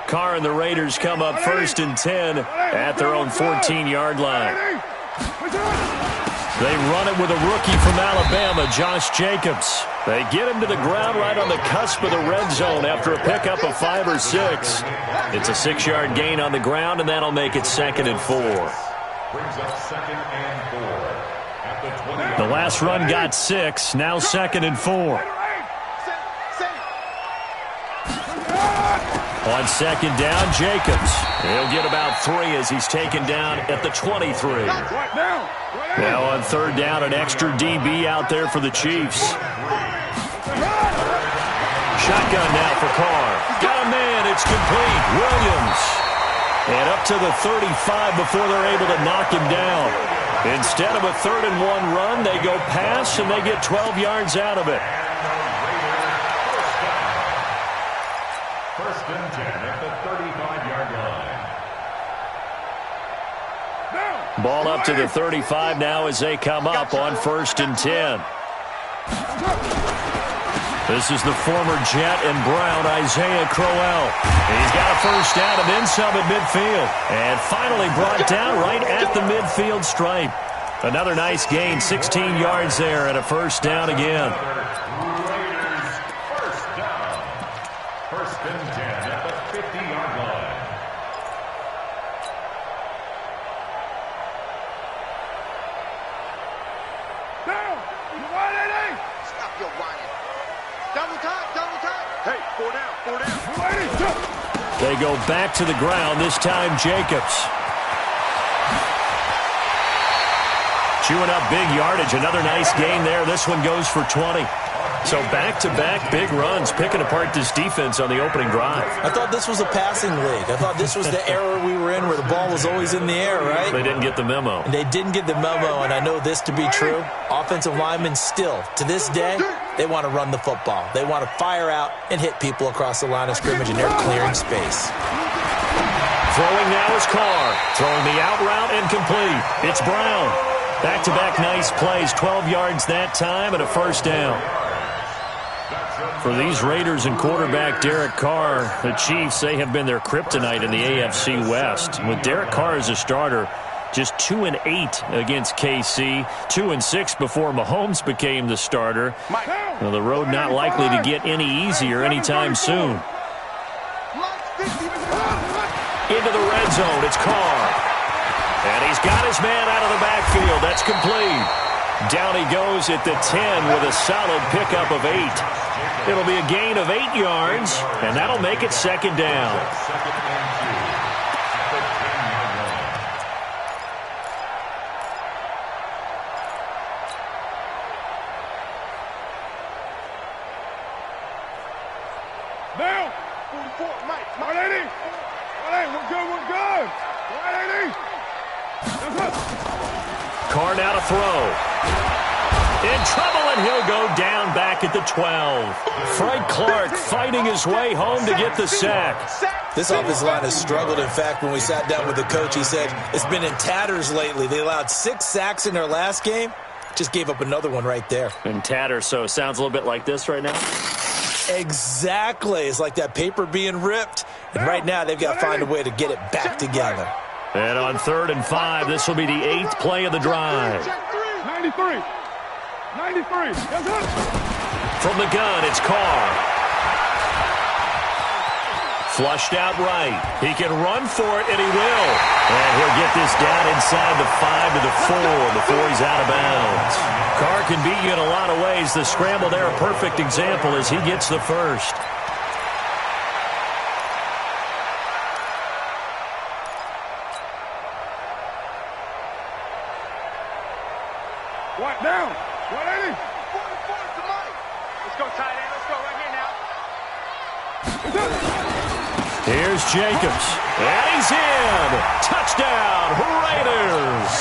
Carr and the Raiders come up 1st and 10 at their own 14-yard line. They run it with a rookie from Alabama, Josh Jacobs. They get him to the ground right on the cusp of the red zone after a pickup of 5 or 6. It's a 6-yard gain on the ground, and that'll make it 2nd and 4. Brings up 2nd and 4 at the 20. The last run got 6, now 2nd and 4. On 2nd down, Jacobs. He'll get about 3 as he's taken down at the 23. Now on 3rd down, an extra DB out there for the Chiefs. Shotgun now for Carr. Got a man, it's complete. Williams. And up to the 35 before they're able to knock him down. Instead of a 3rd and 1 run, they go pass and they get 12 yards out of it. First and 10 at the 35-yard line. Ball up to the 35 now as they come up on 1st and 10. This is the former Jet and Brown, Isaiah Crowell. He's got a 1st down and then some at midfield. And finally brought down right at the midfield stripe. Another nice gain, 16 yards there and a 1st down again. Raiders first down. 1st and 10 at the 50-yard line. Stop your whining. Double time. Hey, 4 down. They go back to the ground, this time Jacobs. Chewing up big yardage, another nice gain there. This one goes for 20. So back-to-back big runs, picking apart this defense on the opening drive. I thought this was a passing league. I thought this was the era we were in where the ball was always in the air, right? They didn't get the memo. And they didn't get the memo, and I know this to be true. Offensive linemen still, to this day, they want to run the football. They want to fire out and hit people across the line of scrimmage, and they're clearing space. Throwing now is Carr. Throwing the out route and complete. It's Brown. Back-to-back nice plays, 12 yards that time and a 1st down. For these Raiders and quarterback Derek Carr, the Chiefs, they have been their kryptonite in the AFC West. With Derek Carr as a starter, just 2-8 against KC, 2-6 before Mahomes became the starter. Well, the road not likely to get any easier anytime soon. Into the red zone, it's Carr. And he's got his man out of the backfield. That's complete. Down he goes at the 10 with a solid pickup of 8. It'll be a gain of 8 yards, and that'll make it 2nd down. Now, 44, Mike. 180. 180, we're good. 180. Carr now to throw. In trouble, and he'll go down back at the 12. Frank Clark fighting his way home to get the sack. This offensive line has struggled. In fact, when we sat down with the coach, he said it's been in tatters lately. They allowed 6 sacks in their last game. Just gave up another one right there. In tatters, so it sounds a little bit like this right now. Exactly. It's like that paper being ripped. And right now, they've got to find a way to get it back together. And on 3rd and 5, this will be the 8th play of the drive. 93. From the gun, it's Carr. Flushed out right. He can run for it, and he will. And he'll get this down inside the 5 to the 4 before he's out of bounds. Carr can beat you in a lot of ways. The scramble there, a perfect example as he gets the 1st. What down? 180. 44 to Mike. Let's go tight end. Let's go right here now. Here's Jacobs. And he's in. Touchdown, Raiders.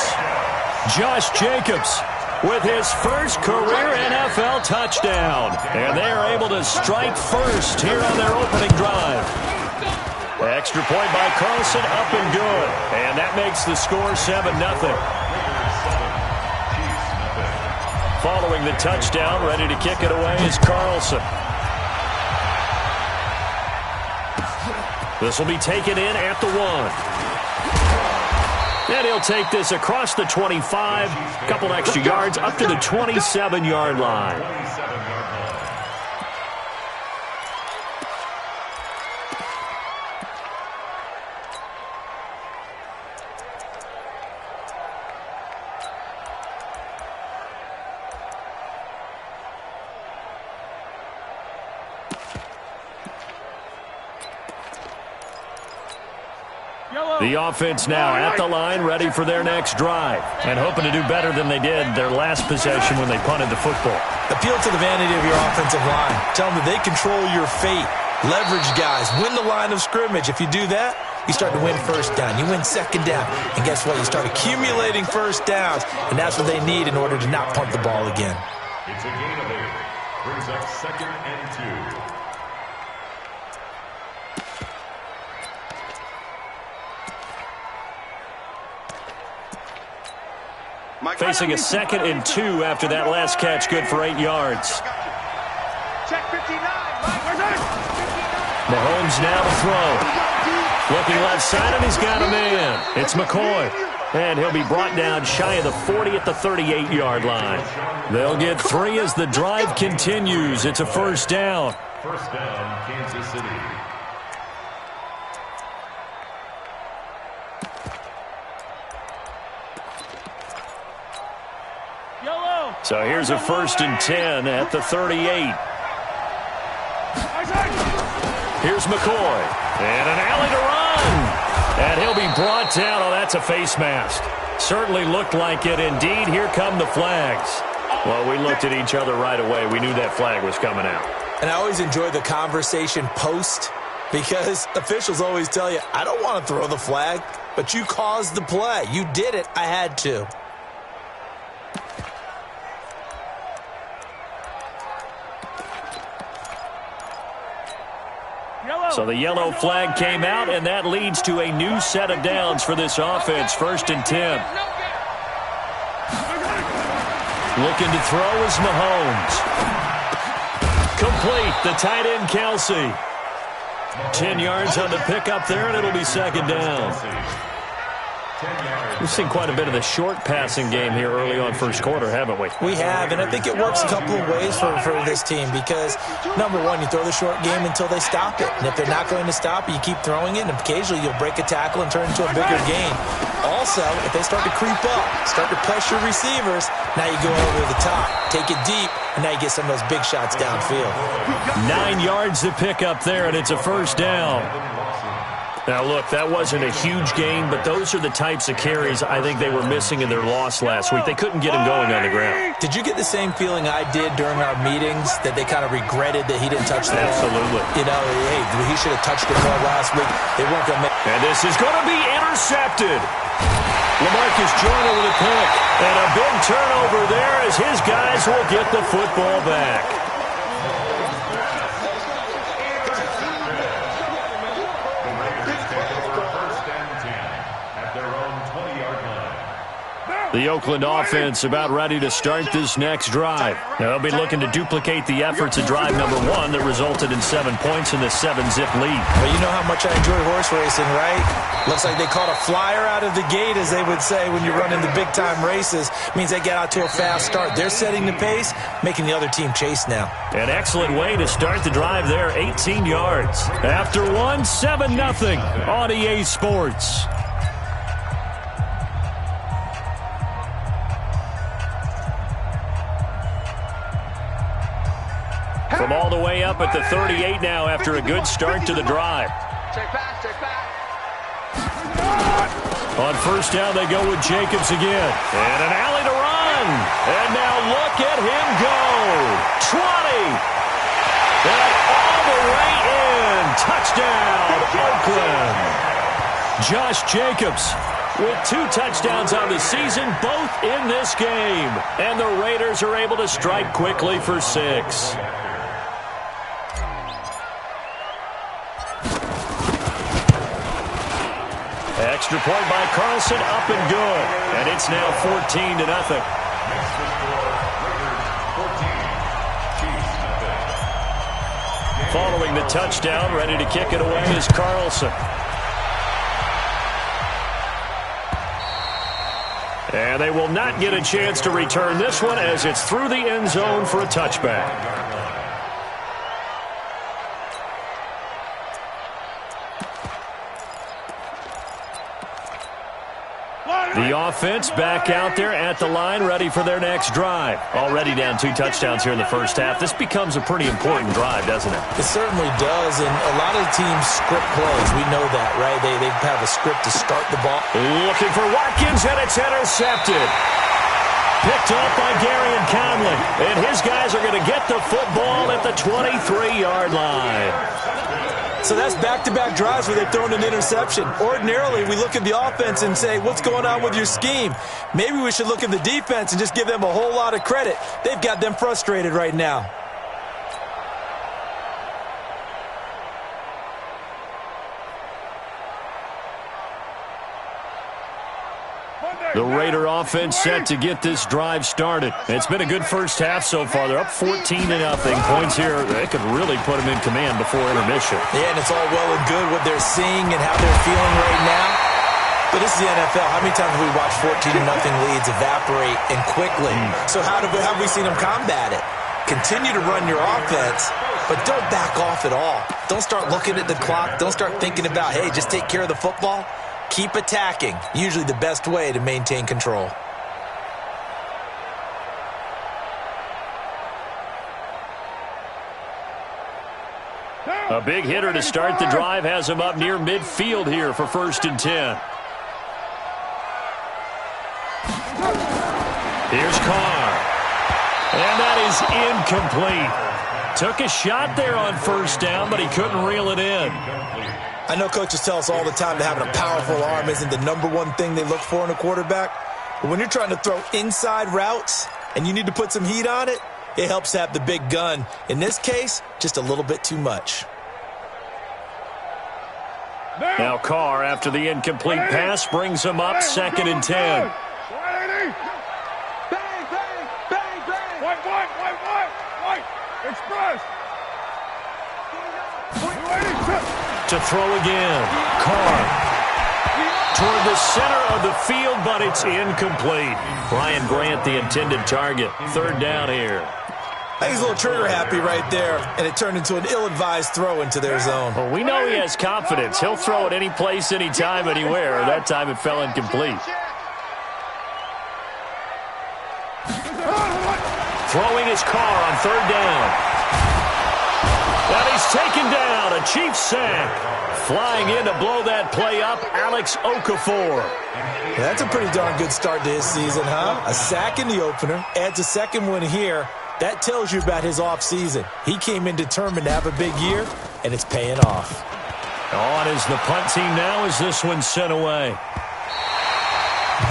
Josh Jacobs with his first career NFL touchdown. And they are able to strike first here on their opening drive. Extra point by Carlson, up and good. And that makes the score 7-0. Following the touchdown, ready to kick it away is Carlson. This will be taken in at the 1. And he'll take this across the 25, a couple extra yards up to the 27-yard line. The offense now at the line, ready for their next drive, and hoping to do better than they did their last possession when they punted the football. Appeal to the vanity of your offensive line. Tell them that they control your fate. Leverage guys. Win the line of scrimmage. If you do that, you start to win first down. You win second down. And guess what? You start accumulating first downs, and that's what they need in order to not punt the ball again. It's a gain of 8. Brings up 2nd and 2. Facing a 2nd and 2 after that last catch, good for 8 yards. Check 59. Mahomes now to throw. Looking left side, and he's got a man. It's McCoy. And he'll be brought down shy of the 40 at the 38-yard line. They'll get 3 as the drive continues. It's a first down. First down, Kansas City. So here's a 1st and 10 at the 38. Here's McCoy. And an alley to run. And he'll be brought down. Oh, that's a face mask. Certainly looked like it. Indeed, here come the flags. Well, we looked at each other right away. We knew that flag was coming out. And I always enjoy the conversation post because officials always tell you, I don't want to throw the flag, but you caused the play. You did it. I had to. So the yellow flag came out, and that leads to a new set of downs for this offense. 1st and 10. Looking to throw is Mahomes. Complete. The tight end, Kelsey. 10 yards on the pickup there, and it'll be 2nd down. We've seen quite a bit of the short passing game here early on first quarter, haven't we? We have, and I think it works a couple of ways for this team because, number one, you throw the short game until they stop it. And if they're not going to stop it, you keep throwing it, and occasionally you'll break a tackle and turn into a bigger gain. Also, if they start to creep up, start to pressure receivers, now you go over the top, take it deep, and now you get some of those big shots downfield. 9 yards to pick up there, and it's a first down. Now, look, that wasn't a huge gain, but those are the types of carries I think they were missing in their loss last week. They couldn't get him going on the ground. Did you get the same feeling I did during our meetings, that they kind of regretted that he didn't touch the ball? Absolutely. You know, hey, he should have touched it more last week. They weren't going to make. And this is going to be intercepted. LaMarcus Joyner with a pick. And a big turnover there as his guys will get the football back. The Oakland offense about ready to start this next drive. They'll be looking to duplicate the efforts of drive number 1 that resulted in 7 points in the 7-zip lead. Well, you know how much I enjoy horse racing, right? Looks like they caught a flyer out of the gate, as they would say when you run into big-time races. Means they get out to a fast start. They're setting the pace, making the other team chase now. An excellent way to start the drive there, 18 yards. After 1, 7-0 on EA Sports. From all the way up at the 38 now after a good start to the drive. Check back, check back. On first down, they go with Jacobs again. And an alley to run. And now look at him go. 20. And all the way in. Touchdown, Oakland. Josh Jacobs with 2 touchdowns on the season, both in this game. And the Raiders are able to strike quickly for 6. Extra point by Carlson, up and good. And it's now 14-0. Following the touchdown, ready to kick it away is Carlson. And they will not get a chance to return this one as it's through the end zone for a touchback. The offense back out there at the line, ready for their next drive. Already down 2 touchdowns here in the first half. This becomes a pretty important drive, doesn't it? It certainly does, and a lot of the teams script plays. We know that, right? They have a script to start the ball. Looking for Watkins, and it's intercepted. Picked up by Gary and Conley. And his guys are going to get the football at the 23-yard line. So that's back-to-back drives where they've thrown an interception. Ordinarily, we look at the offense and say, what's going on with your scheme? Maybe we should look at the defense and just give them a whole lot of credit. They've got them frustrated right now. The Raider offense set to get this drive started. It's been a good first half so far. They're up 14-0. Points here, they could really put them in command before intermission. Yeah, and it's all well and good what they're seeing and how they're feeling right now. But this is the NFL. How many times have we watched 14-0 leads evaporate and quickly? So how have we seen them combat it? Continue to run your offense, but don't back off at all. Don't start looking at the clock. Don't start thinking about, hey, just take care of the football. Keep attacking. Usually the best way to maintain control. A big hitter to start the drive has him up near midfield here for 1st and 10. Here's Carr. And that is incomplete. Took a shot there on 1st down, but he couldn't reel it in. I know coaches tell us all the time that having a powerful arm isn't the #1 thing they look for in a quarterback. But when you're trying to throw inside routes and you need to put some heat on it, it helps to have the big gun. In this case, just a little bit too much. Now Carr, after the incomplete pass, brings him up 2nd and 10. Express. To throw again. Carr toward the center of the field, but it's incomplete. Brian Grant, the intended target. 3rd down here. I think he's a little trigger happy right there, and it turned into an ill-advised throw into their zone. Well, we know he has confidence. He'll throw it any place, anytime, anywhere. That time it fell incomplete. Throwing his Carr on 3rd down. And he's taken down. A Chiefs sack. Flying in to blow that play up, Alex Okafor. That's a pretty darn good start to his season, huh? A sack in the opener, adds a 2nd one here. That tells you about his offseason. He came in determined to have a big year, and it's paying off. On is the punt team now as this one's sent away.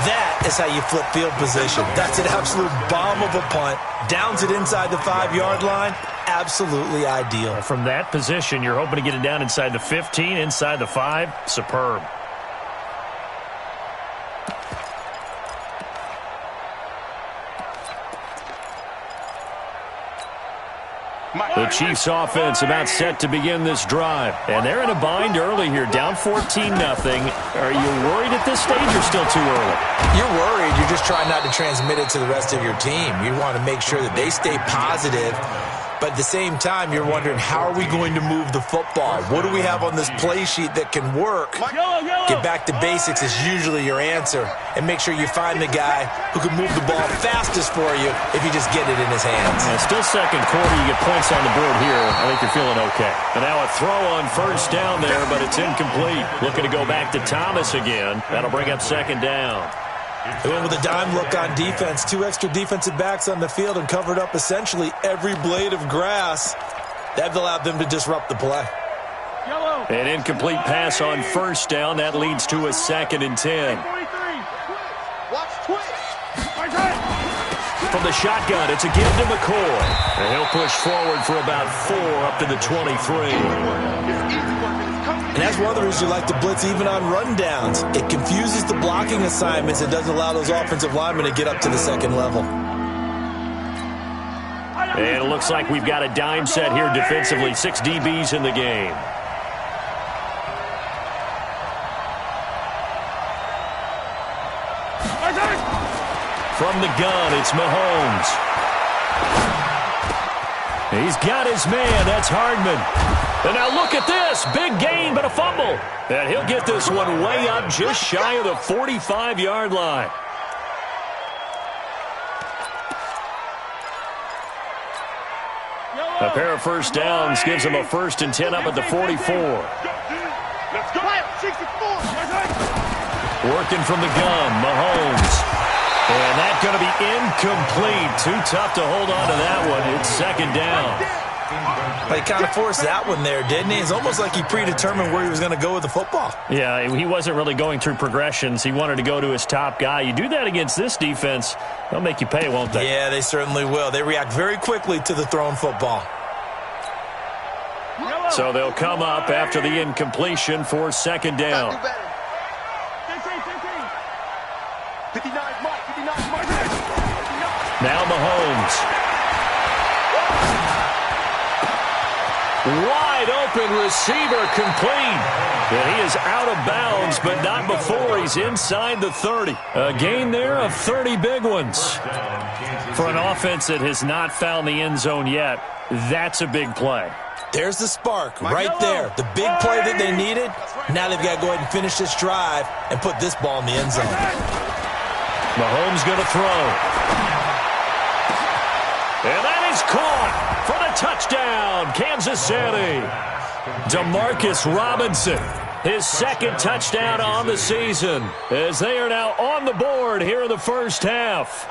That is how you flip field position. That's an absolute bomb of a punt. Downs it inside the 5-yard line. Absolutely ideal. From that position, you're hoping to get it down inside the 15, inside the 5. Superb. The Chiefs offense about set to begin this drive. And they're in a bind early here, down 14-0. Are you worried at this stage or still too early? You're worried. You're just trying not to transmit it to the rest of your team. You want to make sure that they stay positive. But at the same time, you're wondering, how are we going to move the football? What do we have on this play sheet that can work? Get back to basics is usually your answer. And make sure you find the guy who can move the ball fastest for you if you just get it in his hands. Yeah, still 2nd quarter. You get points on the board here. I think you're feeling okay. And now a throw on 1st down there, but it's incomplete. Looking to go back to Thomas again. That'll bring up 2nd down. They went with a dime look on defense. 2 extra defensive backs on the field and covered up essentially every blade of grass. That allowed them to disrupt the play. An incomplete pass on 1st down. That leads to a 2nd and 10. From the shotgun, it's a give to McCoy. And he'll push forward for about 4 up to the 23. And that's one of the reasons you like to blitz even on rundowns. It confuses the blocking assignments and doesn't allow those offensive linemen to get up to the 2nd level. And it looks like we've got a dime set here defensively. 6 DBs in the game. From the gun, it's Mahomes. He's got his man. That's Hardman. And now look at this. Big gain, but a fumble. And he'll get this one way up just shy of the 45-yard line. A pair of first downs gives him a 1st and 10 up at the 44. Let's go. 64. Working from the gun, Mahomes. And that's going to be incomplete. Too tough to hold on to that one. It's 2nd down. He kind of forced that one there, didn't he? It's almost like he predetermined where he was going to go with the football. Yeah, he wasn't really going through progressions. He wanted to go to his top guy. You do that against this defense, they'll make you pay, won't they? Yeah, they certainly will. They react very quickly to the thrown football. So they'll come up after the incompletion for 2nd down. 59, Mike. 59, Mike. Now Mahomes. Wide open receiver complete. And he is out of bounds, but not before he's inside the 30. A gain there of 30 big ones. For an offense that has not found the end zone yet, that's a big play. There's the spark right there. The big play that they needed. Now they've got to go ahead and finish this drive and put this ball in the end zone. Mahomes going to throw. And that is caught for the touchdown, Kansas City. Demarcus Robinson, his 2nd touchdown on the season, as they are now on the board here in the first half.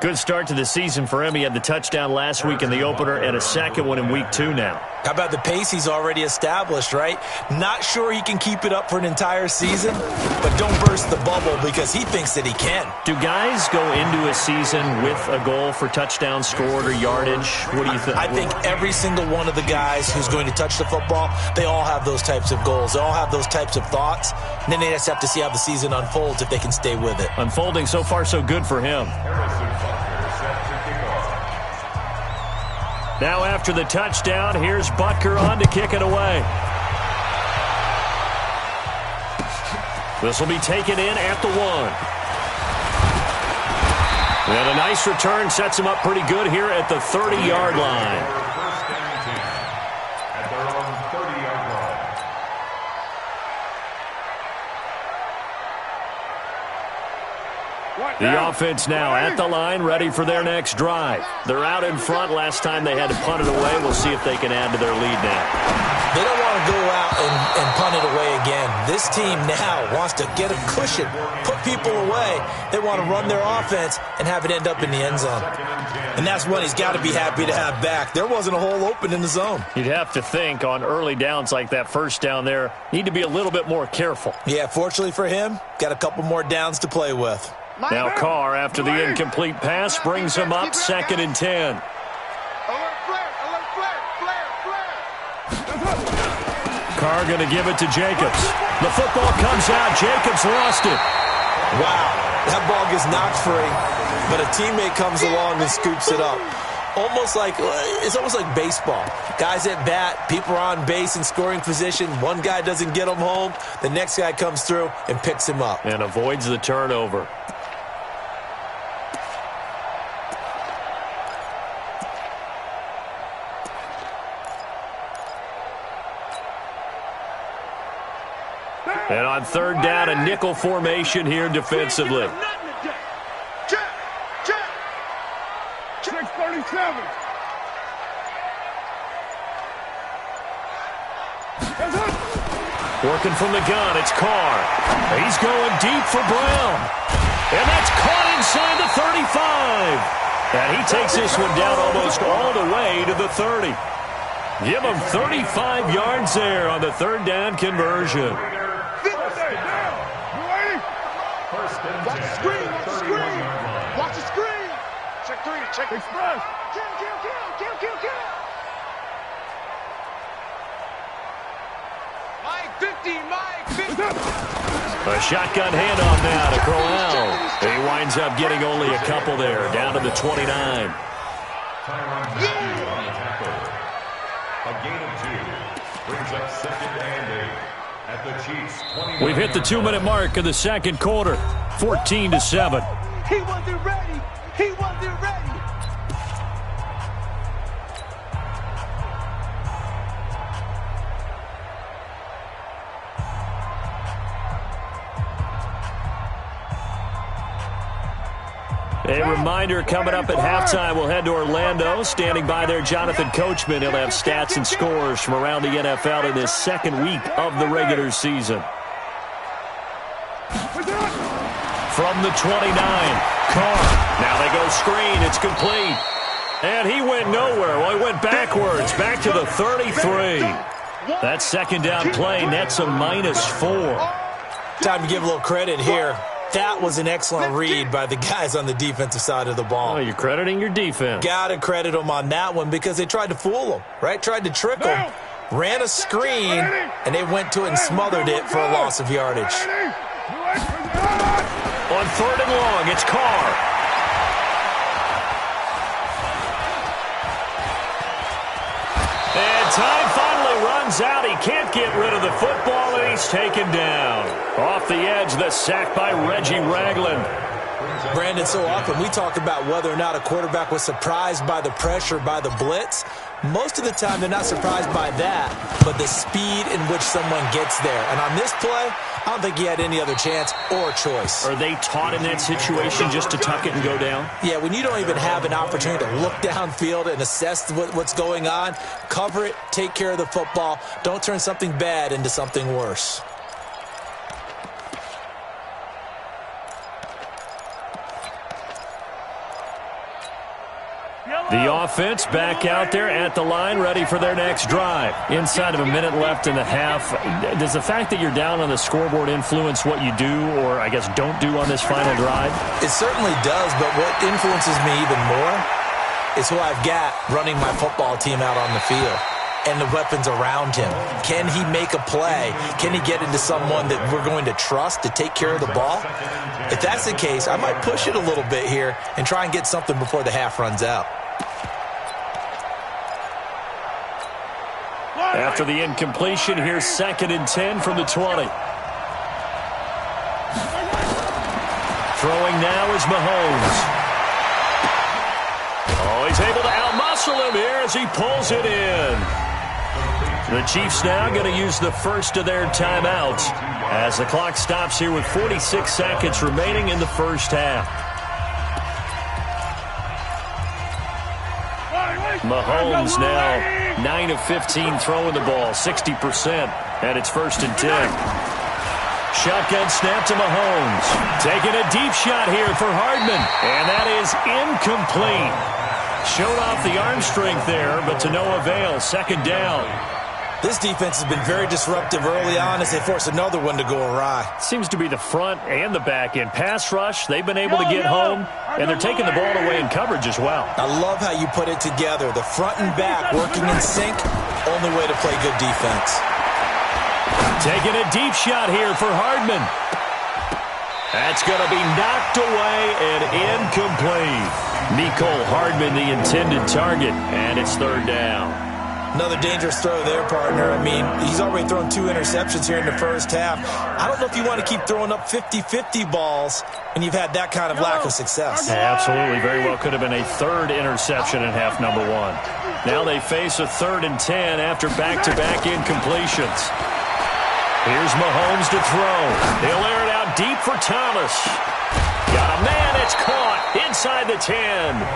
Good start to the season for him. He had the touchdown last week in the opener and a 2nd one in week 2 now. How about the pace he's already established, right? Not sure he can keep it up for an entire season, but don't burst the bubble because he thinks that he can. Do guys go into a season with a goal for touchdowns scored or yardage? What do you think? I think every single one of the guys who's going to touch the football, they all have those types of goals. They all have those types of thoughts. And then they just have to see how the season unfolds if they can stay with it. Unfolding so far so good for him. Now after the touchdown, here's Butker on to kick it away. This will be taken in at the 1. And a nice return sets him up pretty good here at the 30-yard line. The offense now at the line, ready for their next drive. They're out in front. Last time they had to punt it away. We'll see if they can add to their lead now. They don't want to go out and punt it away again. This team now wants to get a cushion, put people away. They want to run their offense and have it end up in the end zone. And that's what he's got to be happy to have back. There wasn't a hole open in the zone. You'd have to think on early downs like that first down there, need to be a little bit more careful. Yeah, fortunately for him, got a couple more downs to play with. Now Carr, after the incomplete pass, brings him up 2nd and 10. Carr going to give it to Jacobs. The football comes out. Jacobs lost it. Wow, that ball gets knocked free, but a teammate comes along and scoops it up. It's almost like baseball. Guys at bat, people are on base in scoring position. One guy doesn't get him home. The next guy comes through and picks him up. And avoids the turnover. And on 3rd down, a nickel formation here defensively. Check. 637. Working from the gun, it's Carr. He's going deep for Brown. And that's caught inside the 35. And he takes this one down almost all the way to the 30. Give him 35 yards there on the 3rd down conversion. Watch the screen. Check 3. Check express. Kill. Mike 50. A shotgun handoff now to Crowell. He winds up getting only a couple there, down to the 29. Matthew on the tackle. A gain of 2 brings up 2nd and 8 at the Chiefs' 20. We've hit the 2-minute mark of the second quarter, 14-7. He wasn't ready. He wasn't ready. A reminder coming up at halftime, we'll head to Orlando. Standing by there, Jonathan Coachman. He'll have stats and scores from around the NFL in this second week of the regular season. From the 29, Carr. Now they go screen. It's complete. And he went nowhere. Well, he went backwards, back to the 33. That second down play nets a -4. Time to give a little credit here. That was an excellent read by the guys on the defensive side of the ball. Oh, you're crediting your defense. Got to credit them on that one because they tried to fool them, right? Tried to trick them. Ran a screen, and they went to it and smothered it for a loss of yardage. On 3rd and long, it's Carr. And time finally runs out. He can't get rid of the football, and he's taken down. Off the edge, the sack by Reggie Ragland. Brandon, so often we talk about whether or not a quarterback was surprised by the pressure, by the blitz. Most of the time, they're not surprised by that, but the speed in which someone gets there. And on this play, I don't think he had any other chance or choice. Are they taught in that situation just to tuck it and go down? Yeah, when you don't even have an opportunity to look downfield and assess what's going on, cover it, take care of the football. Don't turn something bad into something worse. The offense back out there at the line, ready for their next drive. Inside of a minute left in the half, does the fact that you're down on the scoreboard influence what you do or, I guess, don't do on this final drive? It certainly does, but what influences me even more is who I've got running my football team out on the field and the weapons around him. Can he make a play? Can he get into someone that we're going to trust to take care of the ball? If that's the case, I might push it a little bit here and try and get something before the half runs out. After the incompletion, here's 2nd and 10 from the 20. Throwing now is Mahomes. Oh, he's able to outmuscle him here as he pulls it in. The Chiefs now going to use the first of their timeouts as the clock stops here with 46 seconds remaining in the first half. Mahomes now 9 of 15 throwing the ball, 60%, and it's 1st and 10. Shotgun snap to Mahomes. Taking a deep shot here for Hardman, and that is incomplete. Showed off the arm strength there, but to no avail. 2nd down. This defense has been very disruptive early on as they force another one to go awry. Seems to be the front and the back end. Pass rush, they've been able to get home, and they're taking the ball away in coverage as well. I love how you put it together. The front and back working in sync, only way to play good defense. Taking a deep shot here for Hardman. That's going to be knocked away and incomplete. Mecole Hardman, the intended target, and it's 3rd down. Another dangerous throw there, partner. I mean, he's already thrown 2 interceptions here in the first half. I don't know if you want to keep throwing up 50-50 balls when you've had that kind of lack of success. Yeah, absolutely. Very well could have been a 3rd interception in half number 1. Now they face a 3rd and 10 after back-to-back incompletions. Here's Mahomes to throw. He'll air it out deep for Thomas. Got a man. It's caught inside the 10.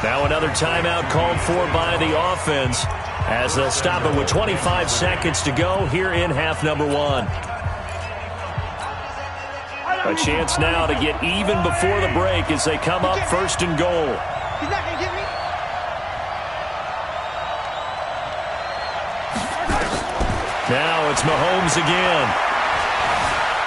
Now another timeout called for by the offense as they'll stop it with 25 seconds to go here in half number 1. A chance now to get even before the break as they come up 1st and goal. He's not going to get me. Now it's Mahomes again.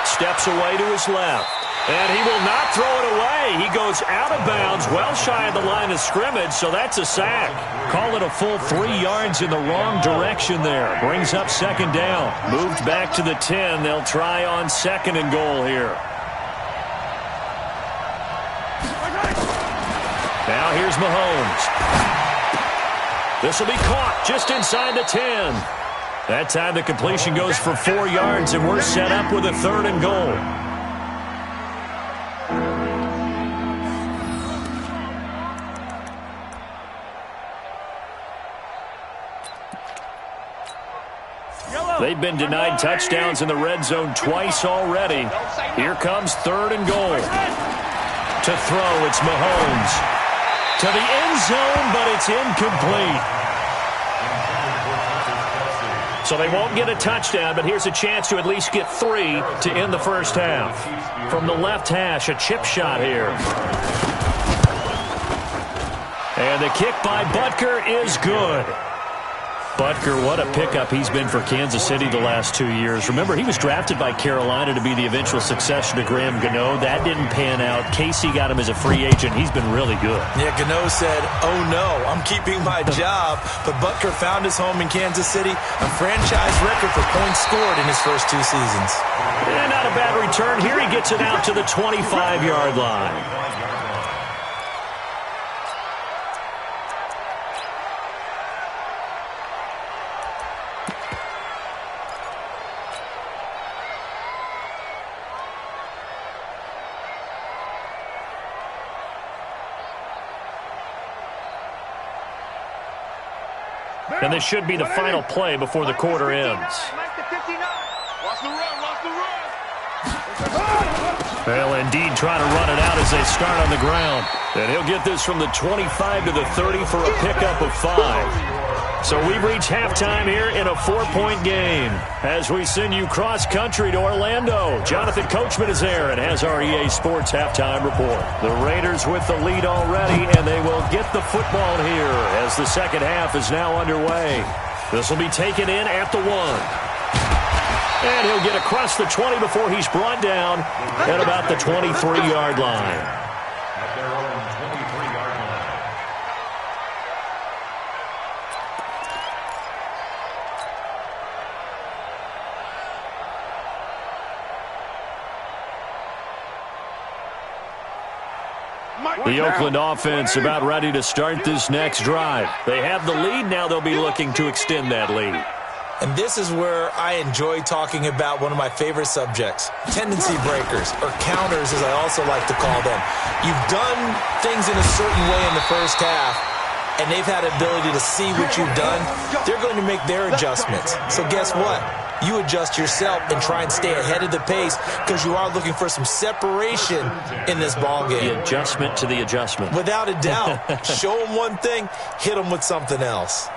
Steps away to his left. And he will not throw it away. He goes out of bounds, well shy of the line of scrimmage, so that's a sack. Call it a full 3 yards in the wrong direction there. Brings up 2nd down. Moved back to the 10. They'll try on 2nd and goal here. Now here's Mahomes. This will be caught just inside the 10. That time the completion goes for 4 yards, and we're set up with a 3rd and goal. They've been denied touchdowns in the red zone twice already. Here comes 3rd and goal. To throw, it's Mahomes. To the end zone, but it's incomplete. So they won't get a touchdown, but here's a chance to at least get 3 to end the first half. From the left hash, a chip shot here. And the kick by Butker is good. Butker, what a pickup he's been for Kansas City the last 2 years. Remember, he was drafted by Carolina to be the eventual successor to Graham Gano. That didn't pan out. Casey got him as a free agent. He's been really good. Yeah, Gano said, oh no, I'm keeping my job. But Butker found his home in Kansas City. A franchise record for points scored in his first 2 seasons. And not a bad return. Here he gets it out to the 25-yard line. And this should be the final play before the quarter ends. Well, indeed, trying to run it out as they start on the ground. And he'll get this from the 25 to the 30 for a pickup of 5. So we've reached halftime here in a 4-point game. As we send you cross-country to Orlando, Jonathan Coachman is there and has our EA Sports halftime report. The Raiders with the lead already, and they will get the football here as the second half is now underway. This will be taken in at the 1. And he'll get across the 20 before he's brought down at about the 23-yard line. The Oakland offense about ready to start this next drive. They have the lead. Now they'll be looking to extend that lead. And this is where I enjoy talking about one of my favorite subjects, tendency breakers, or counters as I also like to call them. You've done things in a certain way in the first half, and they've had the ability to see what you've done. They're going to make their adjustments. So guess what? You adjust yourself and try and stay ahead of the pace because you are looking for some separation in this ball game. The adjustment to the adjustment. Without a doubt. Show them one thing, hit them with something else.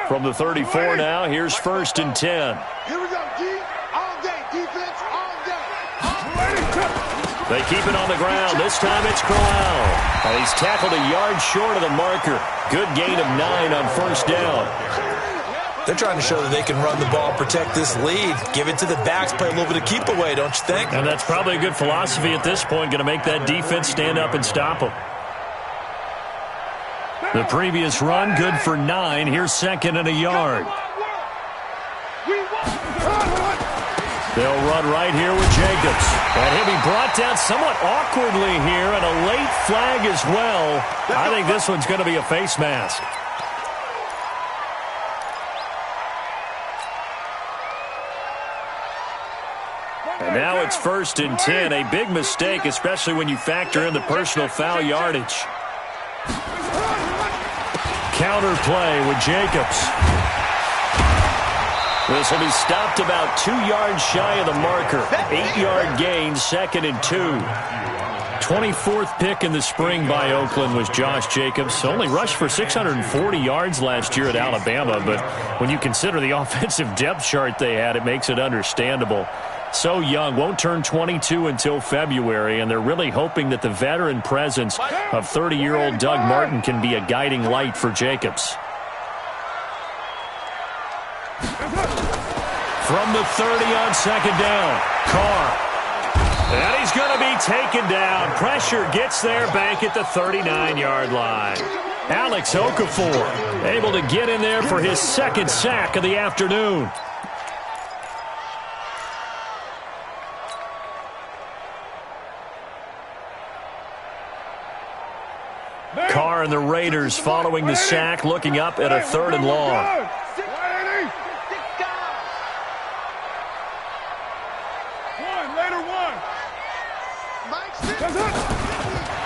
From the 34 now, here's 1st and 10. Here we go, D. All day. Defense all day. They keep it on the ground. This time it's Crowell. And he's tackled a yard short of the marker. Good gain of 9 on 1st down. They're trying to show that they can run the ball, protect this lead, give it to the backs, play a little bit of keep away, don't you think? And that's probably a good philosophy at this point, going to make that defense stand up and stop them. The previous run, good for 9. Here's 2nd and a yard. They'll run right here with Jacobs. And he'll be brought down somewhat awkwardly here, and a late flag as well. I think this one's going to be a face mask. And now it's 1st and 10. A big mistake, especially when you factor in the personal foul yardage. Counter play with Jacobs. This will be stopped about 2 yards shy of the marker. 8-yard gain, 2nd and 2. 24th pick in the spring by Oakland was Josh Jacobs. Only rushed for 640 yards last year at Alabama, but when you consider the offensive depth chart they had, it makes it understandable. So young, won't turn 22 until February, and they're really hoping that the veteran presence of 30-year-old Doug Martin can be a guiding light for Jacobs. From the 30 on 2nd down, Carr. And he's going to be taken down. Pressure gets there back at the 39-yard line. Alex Okafor able to get in there for his second sack of the afternoon. Carr and the Raiders following the sack, looking up at a 3rd and long.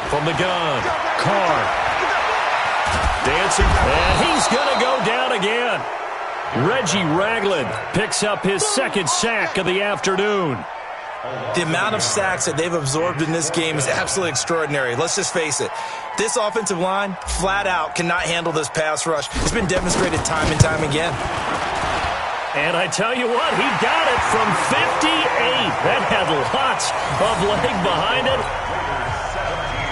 From the gun, Carr dancing, and he's going to go down again. Reggie Ragland picks up his second sack of the afternoon. The amount of sacks that they've absorbed in this game is absolutely extraordinary. Let's just face it. This offensive line, flat out, cannot handle this pass rush. It's been demonstrated time and time again. And I tell you what, he got it from 58. That had lots of leg behind it.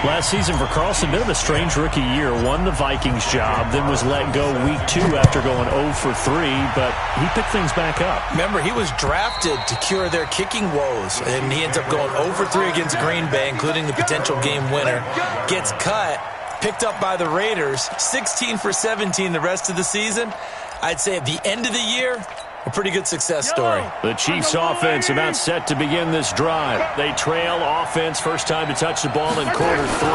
Last season for Carlson, bit of a strange rookie year. Won the Vikings job, then was let go week 2 after going 0 for 3, but he picked things back up. Remember, he was drafted to cure their kicking woes, and he ends up going 0 for 3 against Green Bay, including the potential game winner. Gets cut, picked up by the Raiders, 16 for 17 the rest of the season. I'd say at the end of the year, a pretty good success story. The Chiefs offense about set to begin this drive. They trail offense, first time to touch the ball in quarter 3,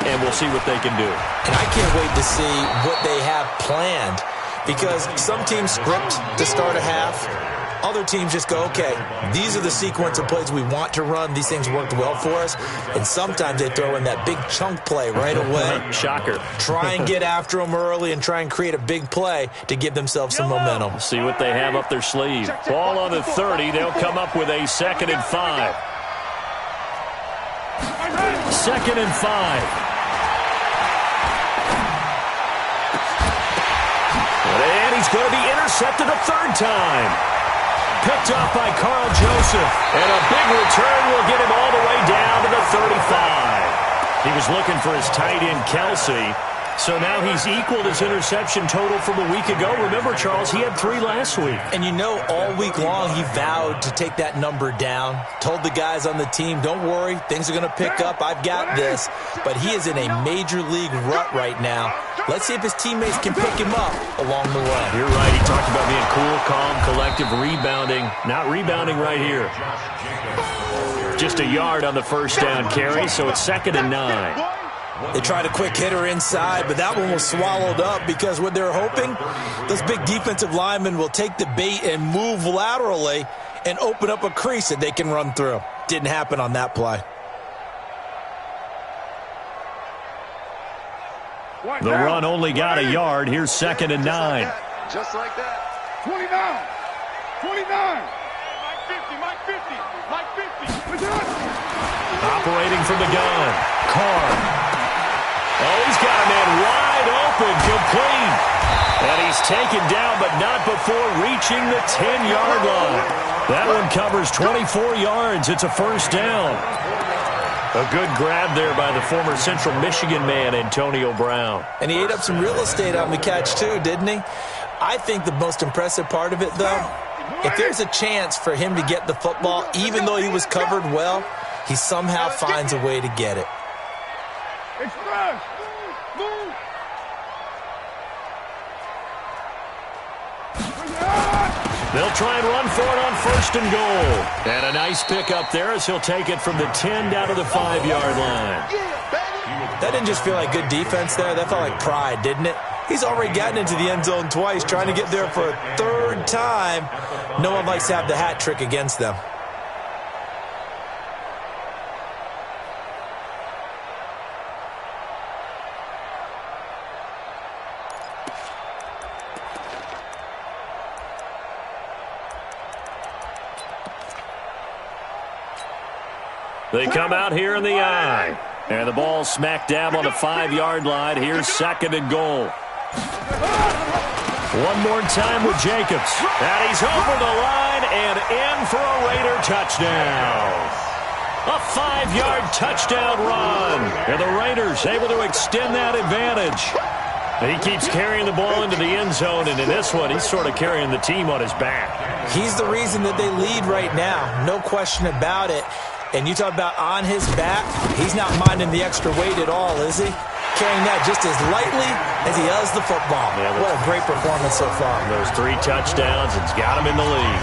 and we'll see what they can do. And I can't wait to see what they have planned, because some teams script to start a half. Other teams just go, okay, these are the sequence of plays we want to run. These things worked well for us. And sometimes they throw in that big chunk play right away. Shocker. Try and get after them early and try and create a big play to give themselves some momentum. See what they have up their sleeve. Ball on the 30. They'll come up with a 2nd and 5. 2nd and 5. And he's going to be intercepted a 3rd time. Picked up by Carl Joseph. And a big return will get him all the way down to the 35. He was looking for his tight end, Kelsey. So now he's equaled his interception total from a week ago. Remember, Charles, he had 3 last week. And you know, all week long he vowed to take that number down. Told the guys on the team, don't worry, things are going to pick up. I've got this. But he is in a major league rut right now. Let's see if his teammates can pick him up along the way. You're right. He talked about being cool, calm, collective, rebounding. Not rebounding right here. Just a yard on the first down carry, so it's 2nd and 9. They tried a quick hitter inside, but that one was swallowed up because what they're hoping, those big defensive linemen will take the bait and move laterally and open up a crease that they can run through. Didn't happen on that play. The run only got a yard. Here's 2nd and 9. Just like that. 29. 29. Mike 50. Mike 50. Mike 50. Operating from the gun. Carr. Oh, he's got a man wide open, complete. And he's taken down, but not before reaching the 10-yard line. That one covers 24 yards. It's a 1st down. A good grab there by the former Central Michigan man, Antonio Brown. And he ate up some real estate on the catch, too, didn't he? I think the most impressive part of it, though, if there's a chance for him to get the football, even though he was covered well, he somehow finds a way to get it. Express. Move. They'll try and run for it on 1st and goal. And a nice pickup there as he'll take it from the 10 down to the 5-yard line. That didn't just feel like good defense there. That felt like pride, didn't it? He's already gotten into the end zone twice, trying to get there for a 3rd time. No one likes to have the hat trick against them. They come out here in the eye. And the ball smack dab on the 5-yard line. Here's 2nd and goal. One more time with Jacobs. And he's over the line and in for a Raider touchdown. A 5-yard touchdown run. And the Raiders able to extend that advantage. He keeps carrying the ball into the end zone, and in this one, he's sort of carrying the team on his back. He's the reason that they lead right now. No question about it. And you talk about on his back, he's not minding the extra weight at all, is he? Carrying that just as lightly as he has the football. Yeah, what a great performance so far. Those 3 touchdowns, it's got him in the lead.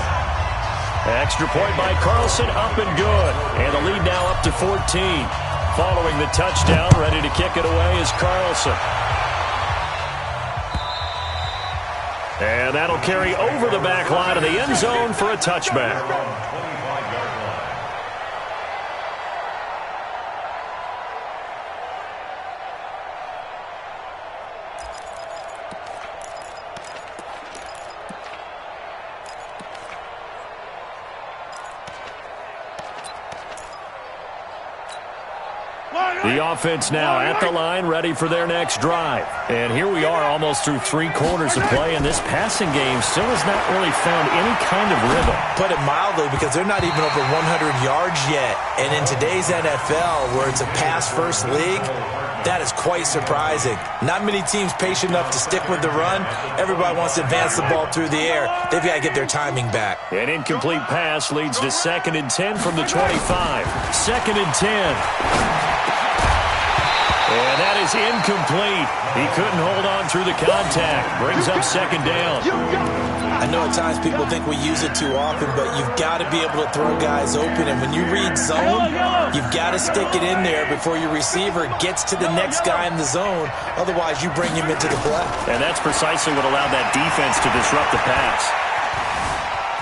Extra point by Carlson, up and good. And the lead now up to 14. Following the touchdown, ready to kick it away is Carlson. And that'll carry over the back line of the end zone for a touchback. The offense now at the line, ready for their next drive. And here we are almost through 3 quarters of play, and this passing game still has not really found any kind of rhythm. Put it mildly, because they're not even over 100 yards yet. And in today's NFL, where it's a pass-first league, that is quite surprising. Not many teams patient enough to stick with the run. Everybody wants to advance the ball through the air. They've got to get their timing back. An incomplete pass leads to 2nd and 10 from the 25. 2nd and 10. And that is incomplete. He couldn't hold on through the contact. Brings up 2nd down. I know at times people think we use it too often, but you've got to be able to throw guys open. And when you read zone, you've got to stick it in there before your receiver gets to the next guy in the zone. Otherwise, you bring him into the play. And that's precisely what allowed that defense to disrupt the pass.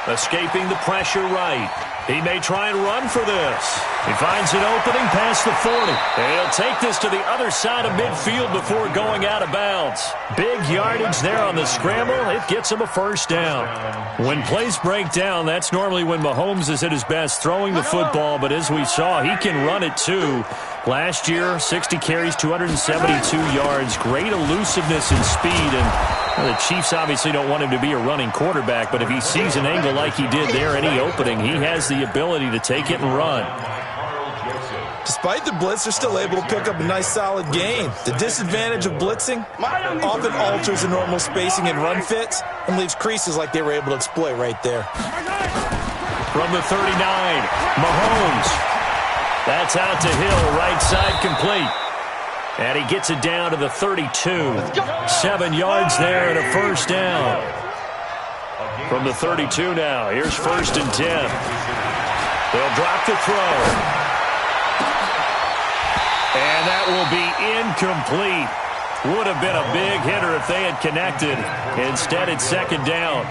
Escaping the pressure right. He may try and run for this. He finds an opening past the 40. And he'll take this to the other side of midfield before going out of bounds. Big yardage there on the scramble. It gets him a 1st down. When plays break down, that's normally when Mahomes is at his best throwing the football. But as we saw, he can run it too. Last year, 60 carries, 272 yards. Great elusiveness and speed. And the Chiefs obviously don't want him to be a running quarterback, but if he sees an angle like he did there, any opening, he has the ability to take it and run. Despite the blitz, they're still able to pick up a nice, solid gain. The disadvantage of blitzing often alters the normal spacing and run fits and leaves creases like they were able to exploit right there. From the 39, Mahomes. That's out to Hill, right side complete. And he gets it down to the 32. 7 yards there and a 1st down. From the 32 now, here's 1st and 10. They'll drop the throw. And that will be incomplete. Would have been a big hitter if they had connected. Instead, it's 2nd down.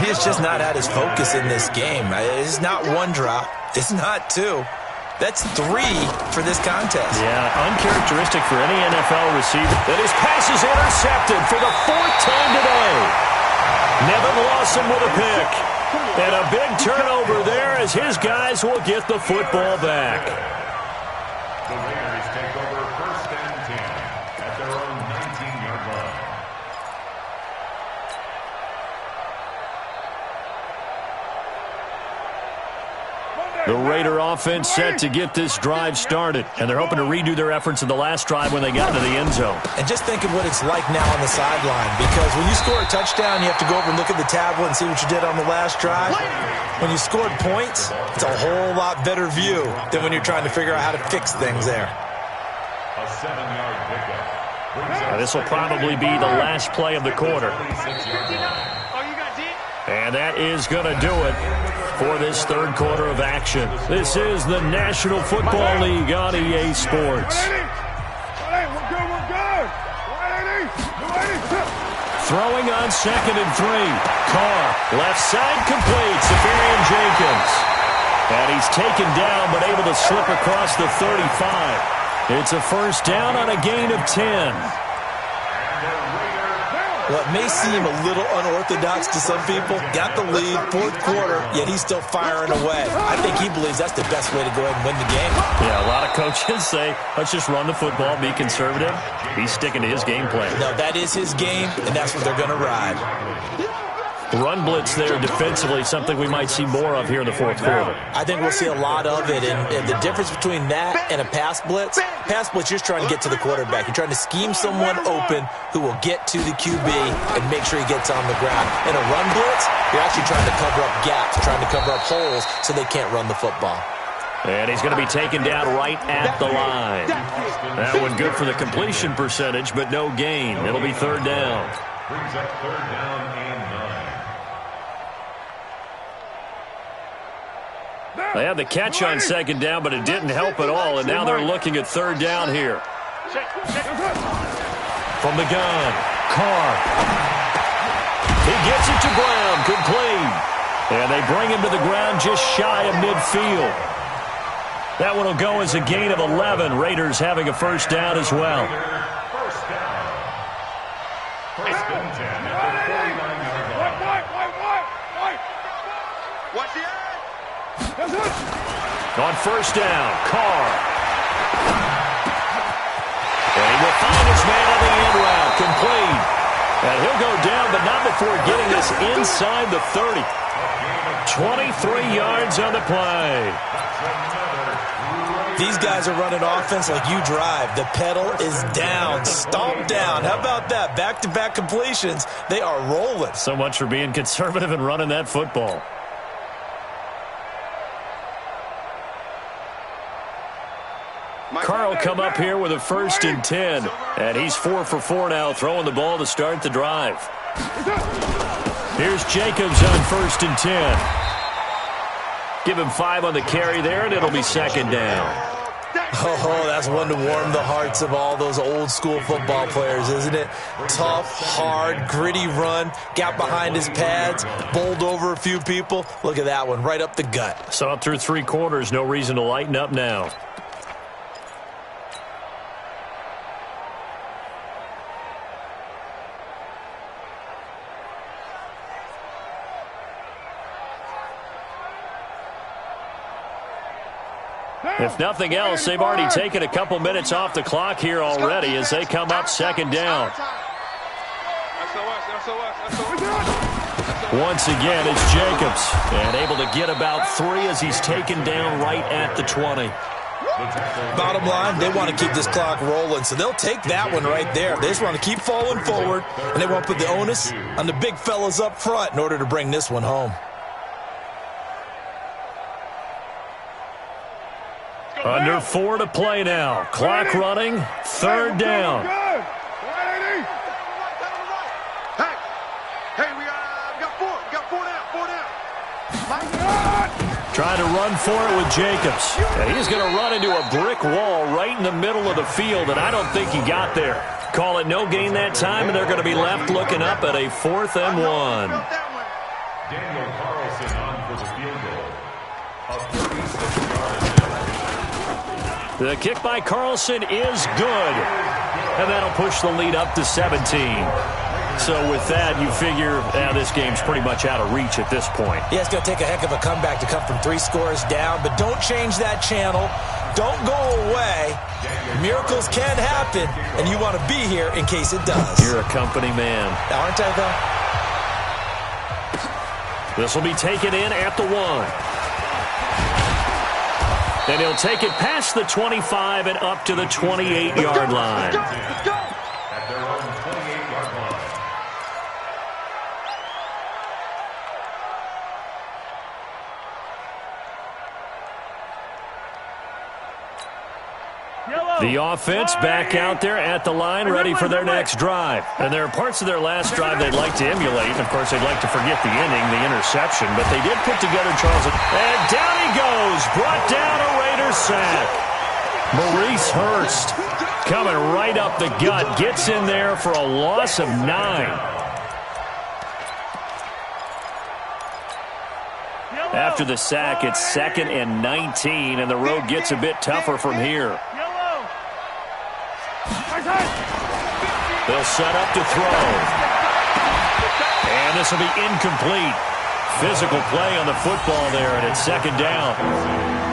He has just not had his focus in this game. It's not 1 drop. It's not 2. That's 3 for this contest. Yeah, uncharacteristic for any NFL receiver. And his pass is intercepted for the 4th time today. Nevin Lawson with a pick. And a big turnover there as his guys will get the football back. The Raiders take over 1st and 10 at their own 19-yard line. The Raider offense set to get this drive started, and they're hoping to redo their efforts in the last drive when they got into the end zone. And just think of what it's like now on the sideline, because when you score a touchdown, you have to go over and look at the tablet and see what you did on the last drive. When you scored points, it's a whole lot better view than when you're trying to figure out how to fix things there. A 7-yard pickup. This will probably be the last play of the quarter. And that is going to do it for this 3rd quarter of action. This is the National Football League on EA Sports. Throwing on 2nd and 3. Carr, left side complete. Safarian Jenkins. And he's taken down but able to slip across the 35. It's a 1st down on a gain of 10. What may seem a little unorthodox to some people, got the lead, 4th quarter, yet he's still firing away. I think he believes that's the best way to go ahead and win the game. Yeah, a lot of coaches say, let's just run the football, be conservative. He's sticking to his game plan. No, that is his game, and that's what they're going to ride. Run blitz there defensively, something we might see more of here in the 4th quarter. I think we'll see a lot of it, and the difference between that and a pass blitz, you're just trying to get to the quarterback. You're trying to scheme someone open who will get to the QB and make sure he gets on the ground. In a run blitz, you're actually trying to cover up gaps, trying to cover up holes so they can't run the football. And he's going to be taken down right at the line. That one good for the completion percentage, but no gain. It'll be third down. Brings up third down and 9. They had the catch on second down, but it didn't help at all, and now they're looking at third down here. From the gun, Carr. He gets it to Brown, complete. And they bring him to the ground just shy of midfield. That one will go as a gain of 11. Raiders having a first down as well. First down. First and 10 at the 49-yard line. Watch the eye. On first down, Carr. And he will find his man on the end route, complete. And he'll go down, but not before getting this inside the 30. 23 yards on the play. These guys are running offense like you drive. The pedal is down, stomp down. How about that? Back-to-back completions. They are rolling. So much for being conservative and running that football. Carr will come up here with a first and 10. And he's 4 for 4 now, throwing the ball to start the drive. Here's Jacobs on first and 10. Give him 5 on the carry there, and it'll be second down. Oh, that's one to warm the hearts of all those old-school football players, isn't it? Tough, hard, gritty run, got behind his pads, bowled over a few people. Look at that one, right up the gut. So up through 3 quarters, no reason to lighten up now. If nothing else, they've already taken a couple minutes off the clock here already as they come up second down. Once again, it's Jacobs, and able to get about 3 as he's taken down right at the 20. Bottom line, they want to keep this clock rolling, so they'll take that one right there. They just want to keep falling forward, and they want to put the onus on the big fellas up front in order to bring this one home. Under 4 to play now. Clock running. Third down. Hey, we got 4. We got 4 down. 4 down. Trying to run for it with Jacobs. And he's going to run into a brick wall right in the middle of the field, and I don't think he got there. Call it no gain that time, and they're going to be left looking up at a 4th and 1. Daniel Carlson on for the field goal. A 36-yard. The kick by Carlson is good. And that'll push the lead up to 17. So with that, you figure this game's pretty much out of reach at this point. Yeah, it's going to take a heck of a comeback to come from 3 scores down, but don't change that channel. Don't go away. Miracles can happen, and you want to be here in case it does. You're a company man. Aren't I, though? This will be taken in at the 1. And he'll take it past the 25 and up to the 28-yard line. At their own 28-yard line. The offense back out there at the line, ready for their next drive. And there are parts of their last drive they'd like to emulate. And, of course, they'd like to forget the inning, the interception. But they did put together Charles. And down he goes. Brought down a Raiders sack. Maurice Hurst coming right up the gut. Gets in there for a loss of 9. After the sack, it's 2nd and 19. And the road gets a bit tougher from here. They'll set up to throw. And this will be incomplete. Physical play on the football there, and it's second down.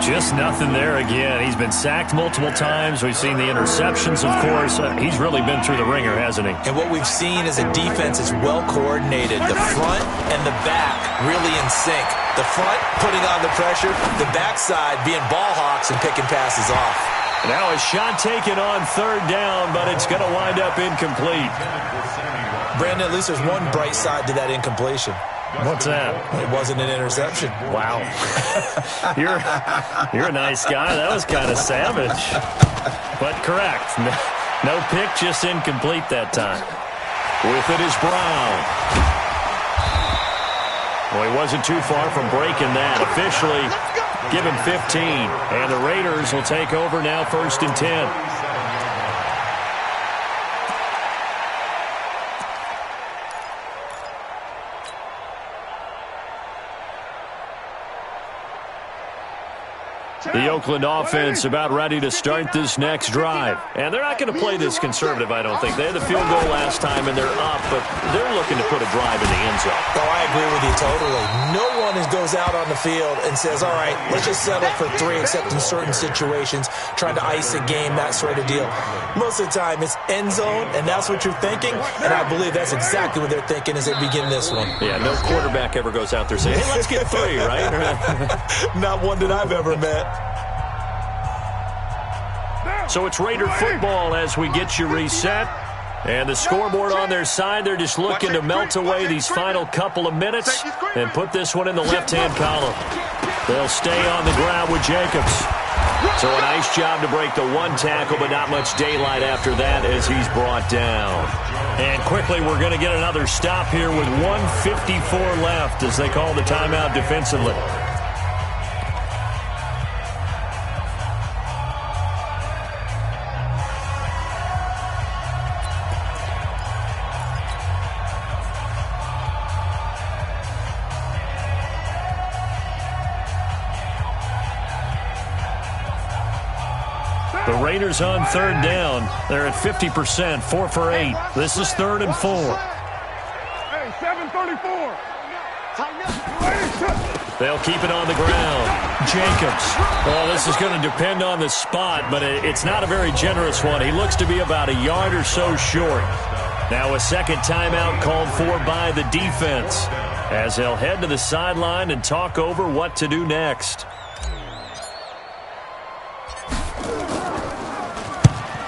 Just nothing there again. He's been sacked multiple times. We've seen the interceptions, of course. He's really been through the ringer, hasn't he? And what we've seen is a defense that's well coordinated. The front and the back really in sync. The front putting on the pressure, the backside being ball hawks and picking passes off. Now a shot taken on third down, but it's going to wind up incomplete. Brandon, at least there's one bright side to that incompletion. What's that? It wasn't an interception. Wow. You're a nice guy. That was kind of savage. But correct. No pick, just incomplete that time. With it is Brown. Well, he wasn't too far from breaking that. Officially given 15. And the Raiders will take over now, 1st and 10. The Oakland offense about ready to start this next drive. And they're not going to play this conservative, I don't think. They had the field goal last time, and they're up, but they're looking to put a drive in the end zone. Oh, I agree with you totally. No one goes out on the field and says, all right, let's just settle for 3, except in certain situations, trying to ice a game, that sort of deal. Most of the time, it's end zone, and that's what you're thinking, and I believe that's exactly what they're thinking as they begin this one. Yeah, no quarterback ever goes out there saying, hey, let's get 3, right? Not one that I've ever met. So it's Raider football as we get you reset. And the scoreboard on their side, they're just looking to melt away these final couple of minutes and put this one in the left-hand column. They'll stay on the ground with Jacobs. So a nice job to break the 1 tackle, but not much daylight after that as he's brought down. And quickly, we're going to get another stop here with 1:54 left as they call the timeout defensively. The Raiders on 3rd down. They're at 50%, 4 for 8. This is 3rd and 4. Hey, 7:34. They'll keep it on the ground. Jacobs. Well, this is going to depend on the spot, but it's not a very generous one. He looks to be about a yard or so short. Now a second timeout called for by the defense as they'll head to the sideline and talk over what to do next.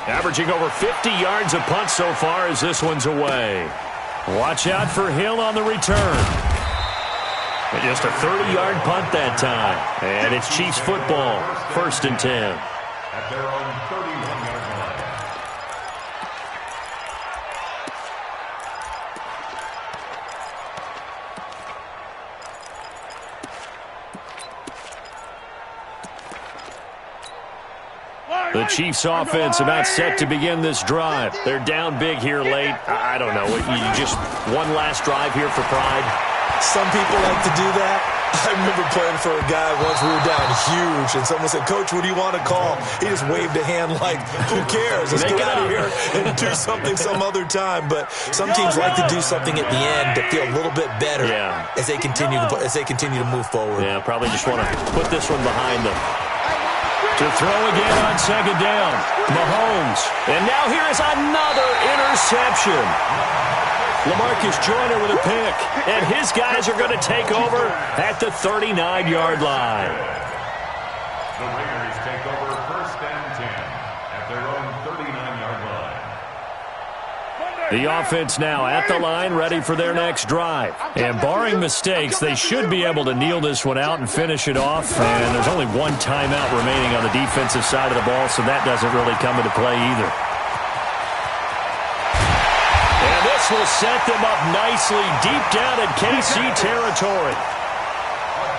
Averaging over 50 yards a punt so far as this one's away. Watch out for Hill on the return. But just a 30-yard punt that time. And it's Chiefs football, 1st and 10. At their own 31-yard line. The Chiefs offense about set to begin this drive. They're down big here late. I don't know. You just one last drive here for pride? Some people like to do that. I remember playing for a guy once. We were down huge, and someone said, Coach, what do you want to call? He just waved a hand like, who cares? Let's get out of here and do something some other time. But some teams like to do something at the end to feel a little bit better as they continue to move forward. Yeah, probably just want to put this one behind them. To throw again on 2nd down. Mahomes. And now here is another interception. LaMarcus Joyner with a pick. And his guys are going to take over at the 39-yard line. The Raiders take over 1st and 10 at their own 39-yard line. The offense now at the line, ready for their next drive. And barring mistakes, they should be able to kneel this one out and finish it off. And there's only 1 timeout remaining on the defensive side of the ball, so that doesn't really come into play either. And this will set them up nicely deep down in KC territory.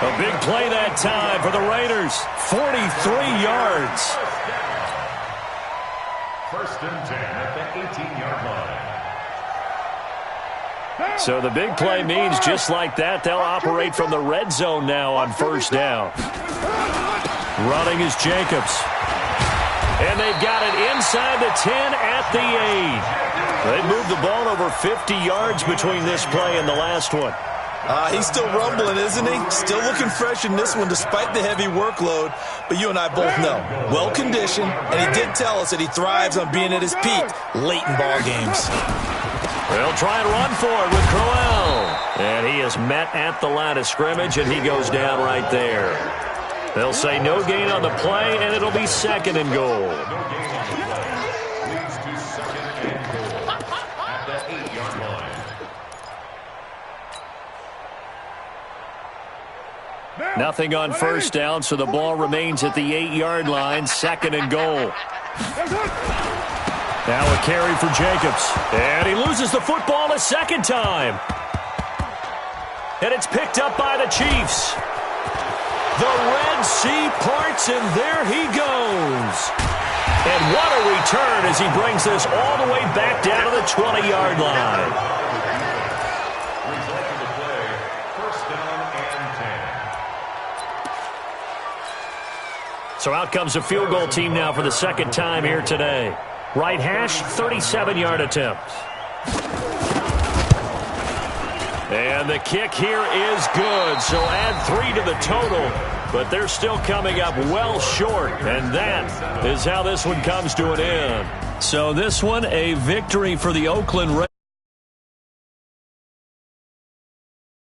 A big play that time for the Raiders. 43 yards. 1st and 10 at the 18-yard line. So the big play means just like that, they'll operate from the red zone now on 1st down. Running is Jacobs. And they've got it inside the 10 at the 8. They moved the ball over 50 yards between this play and the last one. He's still rumbling, isn't he? Still looking fresh in this one despite the heavy workload. But you and I both know, well-conditioned, and he did tell us that he thrives on being at his peak late in ball games. They'll try and run for it with Crowell. And he is met at the line of scrimmage, and he goes down right there. They'll say no gain on the play, and it'll be 2nd and goal. Leads to 2nd and goal at the 8-yard line. Nothing on first down, so the ball remains at the 8-yard line, 2nd and goal. Now a carry for Jacobs. And he loses the football a second time. And it's picked up by the Chiefs. The Red Sea parts, and there he goes. And what a return as he brings this all the way back down to the 20-yard line. Result of the play, first down and 10. So out comes a field goal team now for the second time here today. Right hash, 37-yard attempt. And the kick here is good, so add 3 to the total, but they're still coming up well short, and that is how this one comes to an end. So this one, a victory for the Oakland Raiders.